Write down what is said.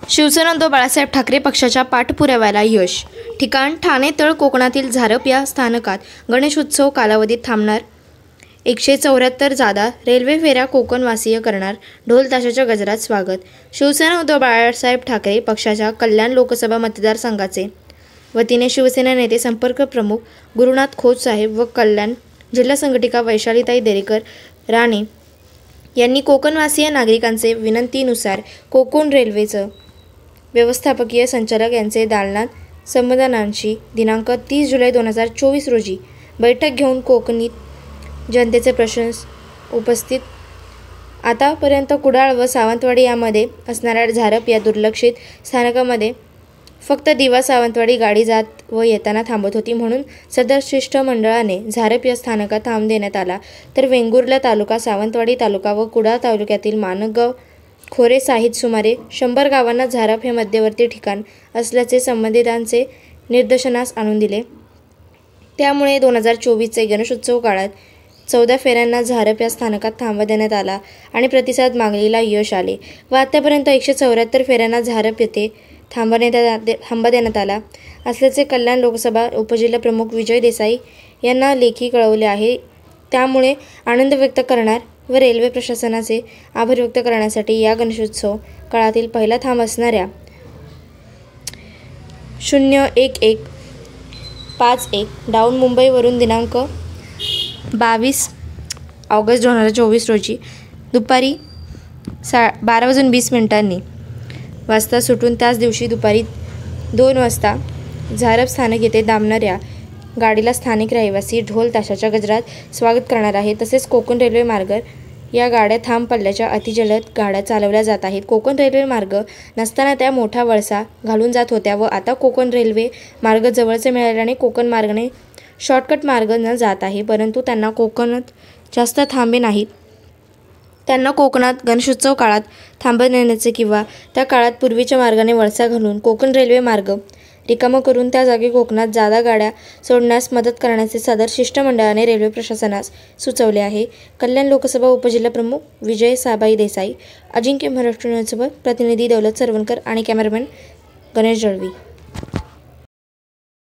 शिवसेना उद्धव बाळासाहेब ठाकरे पक्षाच्या पाठपुराव्याला यश. ठिकाण ठाणे तळ कोकणातील झारप या स्थानकात गणेशोत्सव कालावधीत थांबणार. 174 जादा रेल्वे फेऱ्या कोकणवासीय करणार. ढोल ताशाच्या गजरात स्वागत. शिवसेना उद्धव बाळासाहेब ठाकरे पक्षाच्या कल्याण लोकसभा मतदारसंघाचे वतीने शिवसेना नेते संपर्क प्रमुख गुरुनाथ खोतसाहेब व कल्याण जिल्हा संघटिका वैशालीताई देरेकर राणे यांनी कोकणवासीय नागरिकांचे विनंतीनुसार कोकण रेल्वेचं व्यवस्थापकीय संचालक यांचे दालनात संबंधांशी दिनांक 30 जुलै 2024 रोजी बैठक घेऊन कोकणीत जनतेचे प्रश्न उपस्थित. आतापर्यंत कुडाळ व सावंतवाडी यामध्ये असणाऱ्या झारप या दुर्लक्षित स्थानकामध्ये फक्त दिवा सावंतवाडी गाडी जात व येताना थांबत होती, म्हणून सदर शिष्टमंडळाने झारप या स्थानकात थांब देण्यात आला. तर वेंगुर्ला तालुका, सावंतवाडी तालुका व कुडाळ तालुक्यातील माणगाव, खोरे सहित सुमारे 100 गावांना झारप हे मध्यवर्ती ठिकाण असल्याचे संबंधितांचे निदर्शनास आणून दिले. त्यामुळे 2024चे गणेशोत्सव काळात 14 फेऱ्यांना झारप या स्थानकात थांबा देण्यात आला आणि प्रतिसाद मागणीला यश आले व आतापर्यंत 174 फेऱ्यांना झारप येथे थांबा देण्यात आला असल्याचे कल्याण लोकसभा उपजिल्हा प्रमुख विजय देसाई यांना लेखी कळवले आहे. त्यामुळे आनंद व्यक्त करणार व रेल्वे प्रशासनाचे आभार व्यक्त करण्यासाठी या गणेशोत्सव काळातील पहिला थांब असणाऱ्या 01151 डाऊन मुंबईवरून दिनांक 22 ऑगस्ट 2024 रोजी दुपारी 12:20 वाजता सुटून त्याच दिवशी दुपारी 2 वाजता झारप स्थानक येथे थांबणाऱ्या गाडीला स्थानिक रहिवासी ढोल ताशाच्या गजरात स्वागत करणार आहेत. तसेच कोकण रेल्वे मार्ग या गाड्या थांब पल्ल्याच्या अतिजलद गाड्या चालवल्या जात आहेत. कोकण रेल्वे मार्ग नसताना त्या मोठा वळसा घालून जात होत्या व आता कोकण रेल्वे मार्ग जवळचे मिळाल्याने कोकण मार्गाने शॉर्टकट मार्ग न जात आहे. परंतु त्यांना कोकणात जास्त थांबे नाहीत. त्यांना कोकणात गणेशोत्सव काळात थांबा देण्याचे किंवा त्या काळात पूर्वीच्या मार्गाने वळसा घालून कोकण रेल्वे मार्ग रिकामा करून त्या जागी कोकणात जादा गाड्या सोडण्यास मदत करण्याचे सदर शिष्टमंडळाने रेल्वे प्रशासनास सुचवले आहे. कल्याण लोकसभा उपजिल्हा प्रमुख विजय साबाई देसाई. अजिंक्य महाराष्ट्र न्यूजसोबत प्रतिनिधी दौलत सरवणकर आणि कॅमेरामॅन गणेश जळवी.